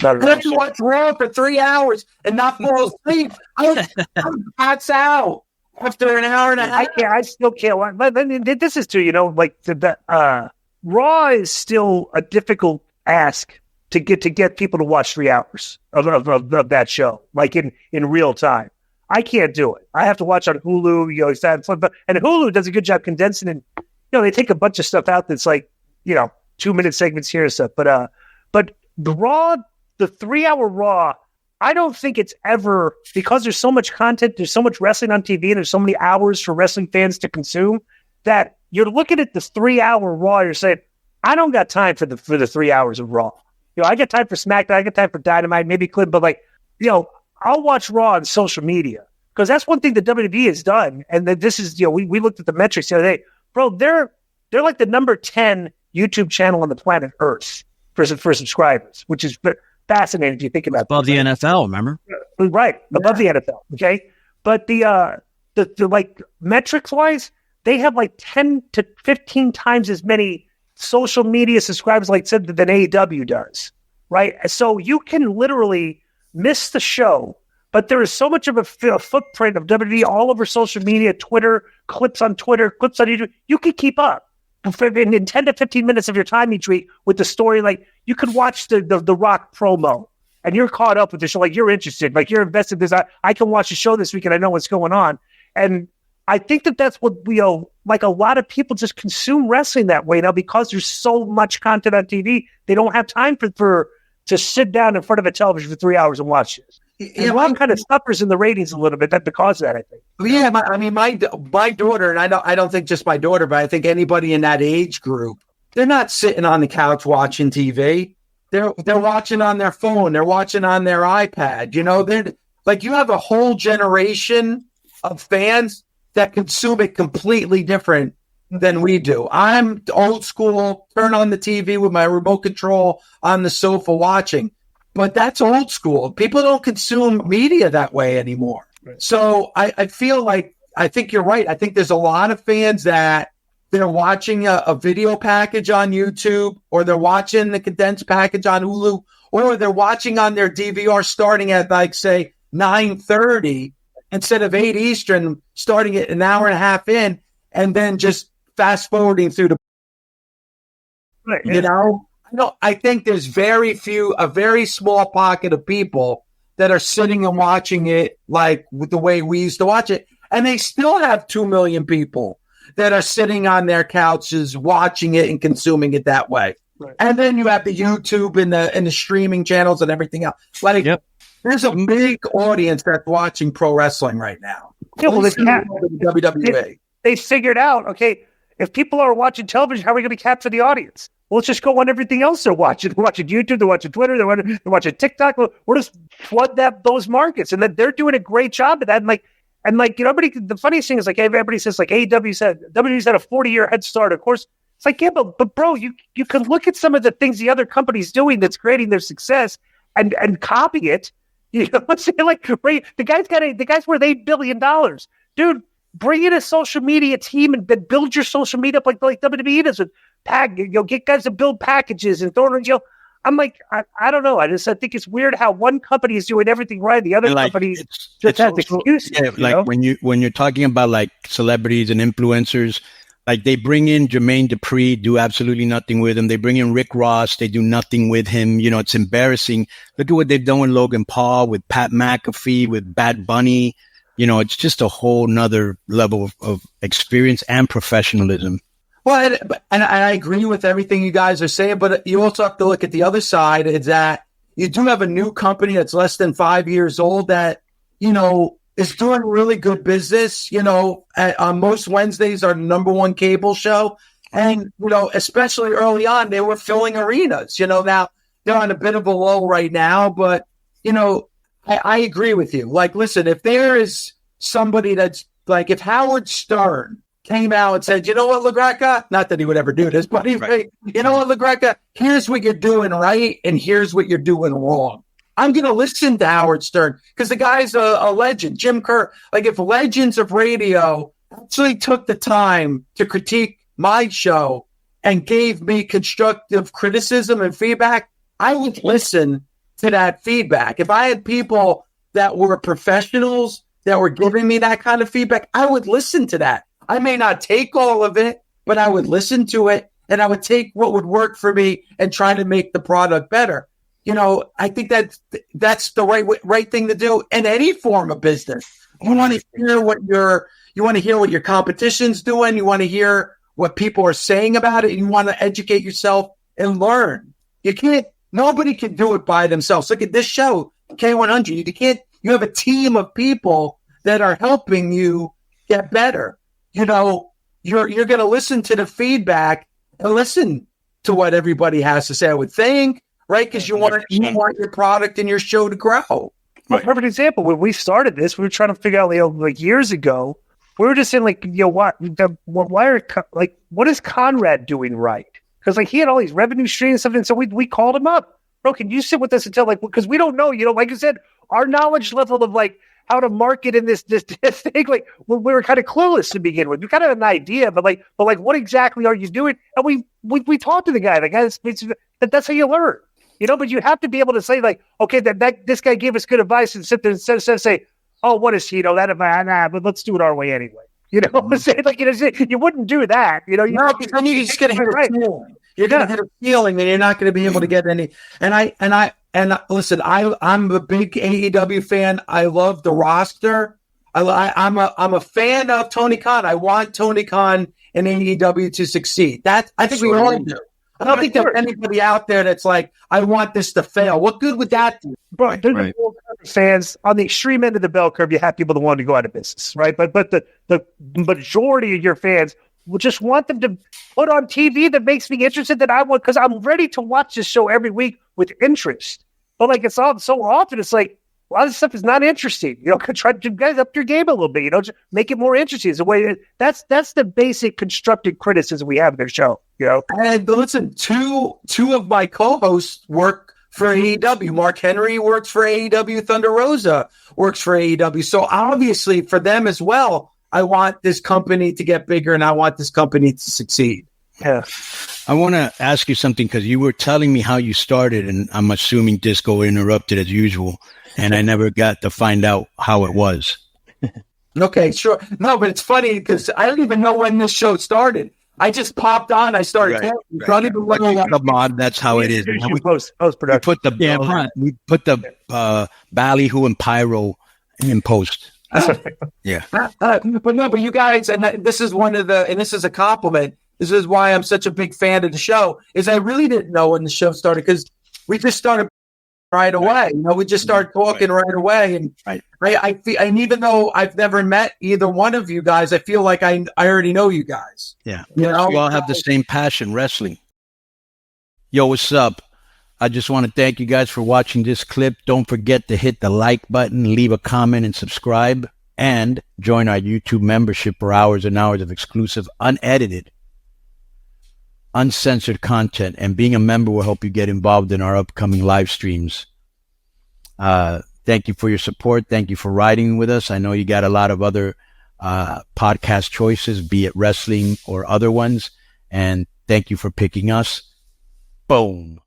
And I can watch Raw for 3 hours and not fall asleep. I'm pats out after an hour and a half. I still can't watch. But this is true, like Raw is still a difficult ask to get people to watch 3 hours of that show, like in real time. I can't do it. I have to watch on Hulu, and Hulu does a good job condensing and they take a bunch of stuff out that's like, 2-minute segments here and stuff. But the Raw, the 3-hour Raw, I don't think it's ever, because there's so much content, there's so much wrestling on TV, and there's so many hours for wrestling fans to consume, that you're looking at this 3-hour Raw, you're saying, I don't got time for the 3 hours of Raw. I got time for SmackDown, I got time for Dynamite, maybe Clip, but I'll watch Raw on social media, because that's one thing that WWE has done. And that this is, we looked at the metrics the other day, bro. They're like the number 10 YouTube channel on the planet Earth for subscribers, which is fascinating if you think about it. Above the NFL, remember? Right, above the NFL. Okay, but the like metrics wise, they have like 10 to 15 times as many social media subscribers, like said, than AEW does. Right, so you can literally miss the show, but there is so much of a footprint of WWE all over social media, Twitter, clips on YouTube. You can keep up in 10 to 15 minutes of your time each week with the story. Like, you could watch the Rock promo and you're caught up with the show. Like, you're interested, like you're invested in this. I can watch the show this week and I know what's going on. And I think that's what like a lot of people just consume wrestling that way now, because there's so much content on TV. They don't have time to sit down in front of a television for 3 hours and watch this. And Raw kind of suffers in the ratings a little bit because of that, I think. Yeah, my daughter, and I don't think just my daughter, but I think anybody in that age group, they're not sitting on the couch watching TV. They're watching on their phone. They're watching on their iPad. They're like, you have a whole generation of fans that consume it completely different than we do. I'm old school, turn on the TV with my remote control on the sofa watching. But that's old school. People don't consume media that way anymore. Right. So I feel like, I think you're right. I think there's a lot of fans that they're watching a video package on YouTube, or they're watching the condensed package on Hulu, or they're watching on their DVR starting at, like, say, 9:30 instead of 8 Eastern, starting at an hour and a half in, and then just fast forwarding through the, right, yeah. I think there's a very small pocket of people that are sitting and watching it like with the way we used to watch it. And they still have 2 million people that are sitting on their couches watching it and consuming it that way. Right. And then you have the YouTube and the streaming channels and everything else. Like, yep. There's a big audience that's watching pro wrestling right now. Yeah, well, WWE. They figured out, okay, if people are watching television, how are we going to capture the audience? Well, let's just go on everything else they're watching. They're watching YouTube, they're watching Twitter, they're watching TikTok. We're just flood those markets, and then they're doing a great job of that. And everybody. The funniest thing is, like, everybody says, like, WWE's had a 40-year head start. Of course, it's like, yeah, but bro, you can look at some of the things the other company's doing that's creating their success and copy it. Let's say, like, the guy's worth $8 billion, dude. Bring in a social media team and build your social media up like WWE does with get guys to build packages and throw it in. I'm like, I don't know. I think it's weird how one company is doing everything right, the other company just has excuses. Yeah, like when you're talking about like celebrities and influencers, like they bring in Jermaine Dupri, do absolutely nothing with him. They bring in Rick Ross, they do nothing with him. It's embarrassing. Look at what they've done with Logan Paul, with Pat McAfee, with Bad Bunny. It's just a whole nother level of experience and professionalism. Well, and I agree with everything you guys are saying, but you also have to look at the other side, is that you do have a new company that's less than 5 years old that, is doing really good business. On most Wednesdays, our number one cable show. And, especially early on, they were filling arenas. Now they're on a bit of a lull right now, but, I agree with you. Like, listen, if there is somebody that's like, if Howard Stern came out and said, you know what, LaGreca? Not that he would ever do this, but he's right. You know what, LaGreca? Here's what you're doing right, and here's what you're doing wrong. I'm going to listen to Howard Stern because the guy's a legend. Jim Kerr. Like, if legends of radio actually took the time to critique my show and gave me constructive criticism and feedback, I would listen to that feedback. If I had people that were professionals that were giving me that kind of feedback, I would listen to that. I may not take all of it, but I would listen to it, and I would take what would work for me and try to make the product better. I think that's the right thing to do in any form of business. You want to hear what your competition's doing. You want to hear what people are saying about it. And you want to educate yourself and learn. Nobody can do it by themselves. Look at this show, K100. You have a team of people that are helping you get better. You're going to listen to the feedback and listen to what everybody has to say, I would think, right? Because you want your product and your show to grow. Right. Perfect example. When we started this, we were trying to figure out, like years ago, we were just saying, what is Conrad doing right? Because he had all these revenue streams and stuff, and so we called him up. Bro, can you sit with us until because we don't know, like you said, our knowledge level of how to market in this thing, we were kind of clueless to begin with. We kind of had an idea, but what exactly are you doing? And we talked to the guy. The guy, that's how you learn. But you have to be able to say, okay, that this guy gave us good advice, and sit there instead of say, oh, what is he? That advice? Nah, but let's do it our way anyway. You wouldn't do that. No, because then you're just going to hit a ceiling. You're going to hit a ceiling, and you're not going to be able to get any. And listen, I'm a big AEW fan. I love the roster. I'm a fan of Tony Khan. I want Tony Khan and AEW to succeed. That I think we all do. I don't think there's anybody out there that's like, I want this to fail. What good would that do? Bro, there's fans on the extreme end of the bell curve. You have people that want to go out of business, right? But the majority of your fans will just want them to put on TV that makes me interested, that I want, because I'm ready to watch this show every week with interest. But it's all so often, it's a lot of this stuff is not interesting. Try to guys up your game a little bit. Just make it more interesting. It's a way that's the basic constructive criticism we have in their show. And listen, two of my co-hosts work for AEW. Mark Henry works for AEW. Thunder Rosa works for AEW. So obviously, for them as well, I want this company to get bigger, and I want this company to succeed. Yeah. I want to ask you something, because you were telling me how you started, and I'm assuming Disco interrupted as usual, and I never got to find out how it was. Okay, sure. No, but it's funny because I don't even know when this show started. I just popped on. I started talking. Come on, that's how it is. We post production. We put the ballyhoo and pyro in post. Yeah. But you guys, and this is this is a compliment. This is why I'm such a big fan of the show, is I really didn't know when the show started, because we just started right away. We just started talking right away. And I feel, and even though I've never met either one of you guys, I feel like I already know you guys. Yeah. We all have the same passion, wrestling. Yo, what's up? I just want to thank you guys for watching this clip. Don't forget to hit the like button, leave a comment, and subscribe, and join our YouTube membership for hours and hours of exclusive, unedited, uncensored content. And being a member will help you get involved in our upcoming live streams. Thank you for your support. Thank you for riding with us. I know you got a lot of other podcast choices, be it wrestling or other ones. And thank you for picking us. Boom.